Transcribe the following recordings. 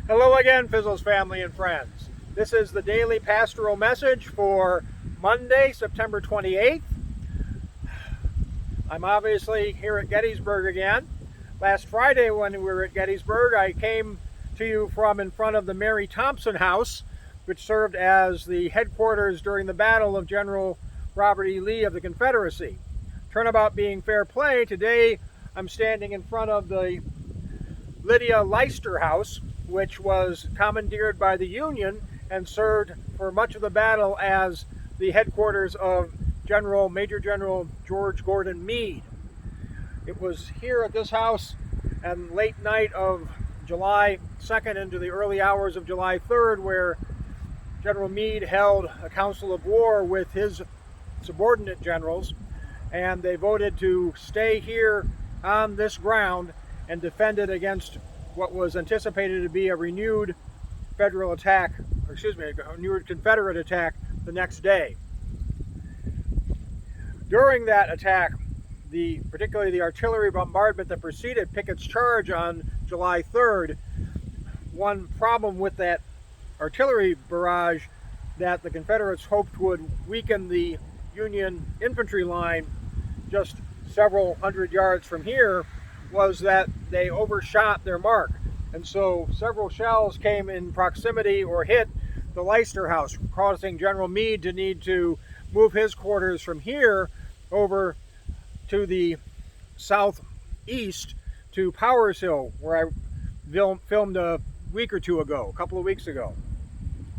Hello again, Fissels family and friends. This is the Daily Pastoral Message for Monday, September 28th. I'm obviously here at Gettysburg again. Last Friday when we were at Gettysburg, I came to you from in front of the Mary Thompson House, which served as the headquarters during the Battle of General Robert E. Lee of the Confederacy. Turnabout being fair play, today I'm standing in front of the Lydia Leicester House, which was commandeered by the Union and served for much of the battle as the headquarters of Major General George Gordon Meade. It was here at this house and late night of July 2nd into the early hours of July 3rd where General Meade held a council of war with his subordinate generals, and they voted to stay here on this ground and defend it against what was anticipated to be a renewed renewed Confederate attack the next day. During that attack, particularly the artillery bombardment that preceded Pickett's charge on July 3rd, one problem with that artillery barrage that the Confederates hoped would weaken the Union infantry line just several hundred yards from here was that they overshot their mark. And so several shells came in proximity or hit the Leicester House, causing General Meade to need to move his quarters from here over to the southeast to Powers Hill, where I filmed a couple of weeks ago.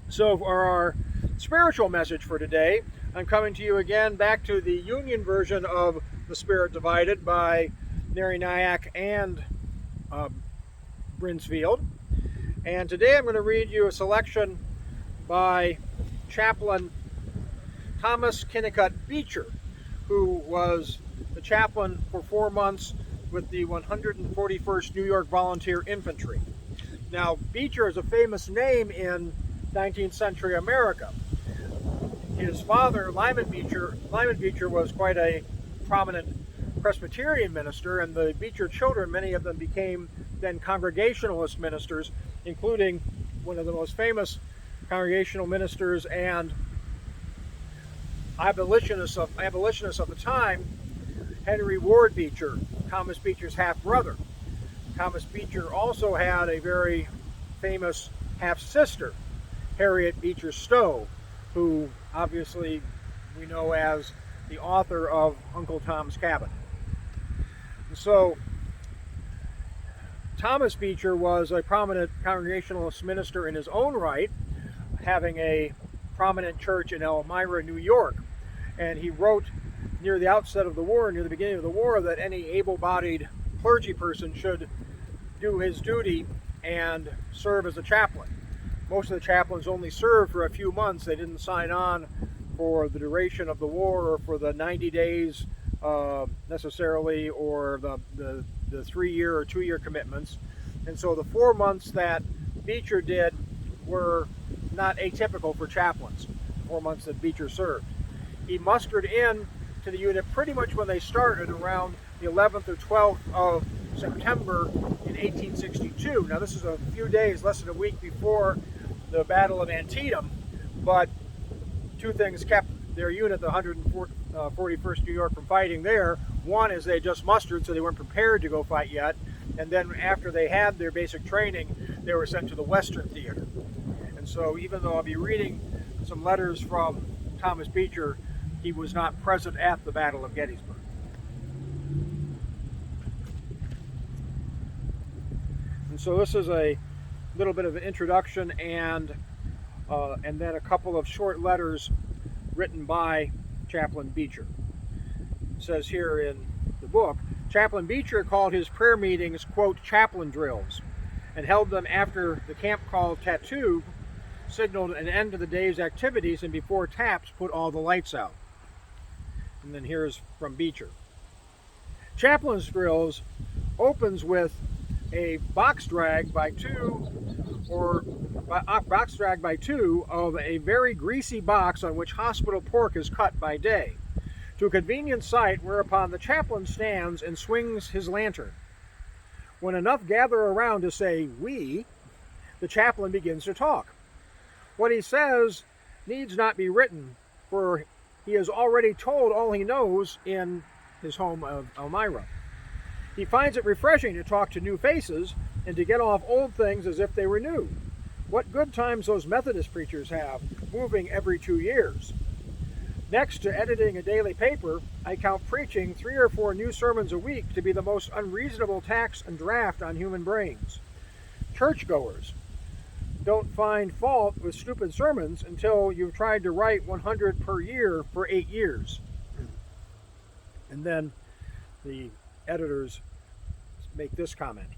So for our spiritual message for today, I'm coming to you again back to the Union version of The Spirit Divided by Neri Nyack and Brinsfield. And today I'm going to read you a selection by Chaplain Thomas K Beecher, who was the chaplain for 4 months with the 141st New York Volunteer Infantry. Now, Beecher is a famous name in 19th century America. His father, Lyman Beecher, was quite a prominent Presbyterian minister, and the Beecher children, many of them became then Congregationalist ministers, including one of the most famous Congregational ministers and abolitionists of the time, Henry Ward Beecher, Thomas Beecher's half-brother. Thomas Beecher also had a very famous half-sister, Harriet Beecher Stowe, who obviously we know as the author of Uncle Tom's Cabin. And so Thomas Beecher was a prominent Congregationalist minister in his own right, having a prominent church in Elmira, New York. And he wrote near the outset of the war, near the beginning of the war, that any able-bodied clergy person should do his duty and serve as a chaplain. Most of the chaplains only served for a few months. They didn't sign on for the duration of the war or for the 90 days necessarily, or the 3-year or 2-year commitments. And so the 4 months that Beecher did were not atypical for chaplains, 4 months that Beecher served. He mustered in to the unit pretty much when they started, around the 11th or 12th of September in 1862. Now, this is a few days, less than a week before the Battle of Antietam, but two things kept their unit, the 141st New York, from fighting there. One is they just mustered, so they weren't prepared to go fight yet. And then after they had their basic training, they were sent to the Western Theater. And so even though I'll be reading some letters from Thomas Beecher, he was not present at the Battle of Gettysburg. And so this is a little bit of an introduction and then a couple of short letters written by Chaplain Beecher. It says here in the book, Chaplain Beecher called his prayer meetings, quote, chaplain drills, and held them after the camp call tattoo signaled an end to the day's activities and before taps put all the lights out. And then here's from Beecher. Chaplain's drills opens with a box drag by two of a very greasy box on which hospital pork is cut by day, to a convenient site whereupon the chaplain stands and swings his lantern. When enough gather around to say "we," the chaplain begins to talk. What he says needs not be written, for he has already told all he knows in his home of Elmira. He finds it refreshing to talk to new faces and to get off old things as if they were new. What good times those Methodist preachers have, moving every 2 years. Next to editing a daily paper, I count preaching 3 or 4 new sermons a week to be the most unreasonable tax and draft on human brains. Churchgoers don't find fault with stupid sermons until you've tried to write 100 per year for 8 years. And then the editors make this comment.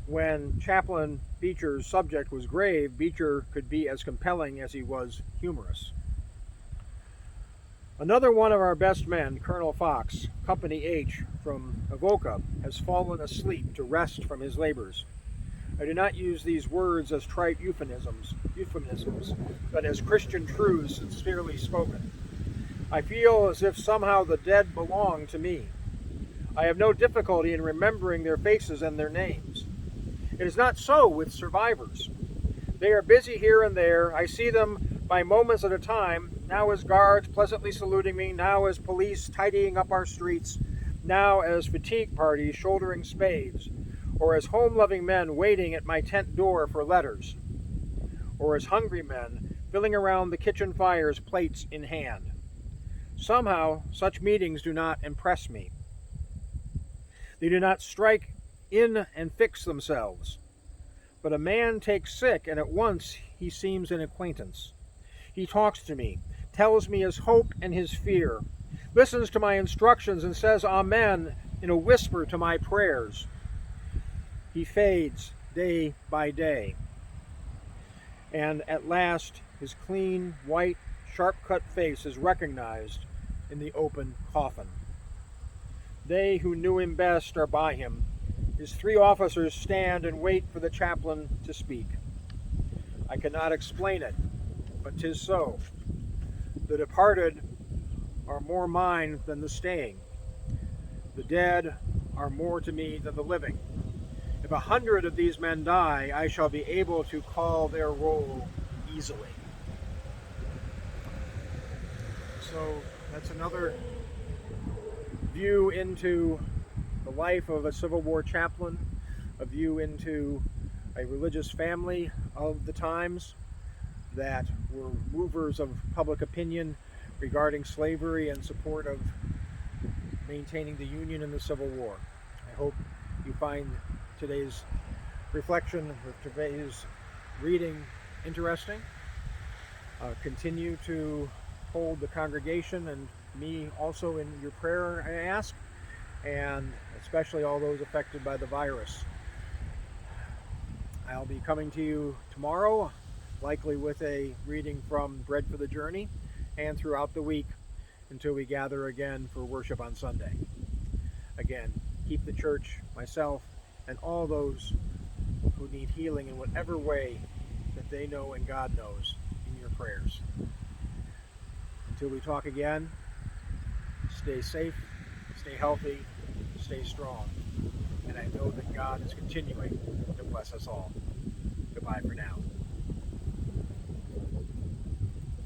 When Chaplain Beecher's subject was grave, Beecher could be as compelling as he was humorous. Another one of our best men, Colonel Fox, Company H from Avoca, has fallen asleep to rest from his labors. I do not use these words as trite euphemisms, but as Christian truths sincerely spoken. I feel as if somehow the dead belong to me. I have no difficulty in remembering their faces and their names. It is not so with survivors. They are busy here and there. I see them by moments at a time, now as guards pleasantly saluting me, now as police tidying up our streets, now as fatigue parties shouldering spades, or as home-loving men waiting at my tent door for letters, or as hungry men filling around the kitchen fires, plates in hand. Somehow, such meetings do not impress me. They do not strike in and fix themselves. But a man takes sick, and at once he seems an acquaintance. He talks to me, tells me his hope and his fear, listens to my instructions and says amen in a whisper to my prayers. He fades day by day. And at last, his clean, white, sharp-cut face is recognized in the open coffin. They who knew him best are by him. His 3 officers stand and wait for the chaplain to speak. I cannot explain it, but 'tis so. The departed are more mine than the staying. The dead are more to me than the living. If 100 of these men die, I shall be able to call their roll easily. So that's another view into the life of a Civil War chaplain, a view into a religious family of the times that were movers of public opinion regarding slavery and support of maintaining the Union in the Civil War. I hope you find today's reflection, or today's reading, interesting. Continue to hold the congregation and me also in your prayer, I ask, and especially all those affected by the virus. I'll be coming to you tomorrow, likely with a reading from Bread for the Journey, and throughout the week until we gather again for worship on Sunday. Again, keep the church, myself, and all those who need healing in whatever way that they know and God knows in your prayers. Until we talk again, stay safe, stay healthy, stay strong. And I know that God is continuing to bless us all. Goodbye for now.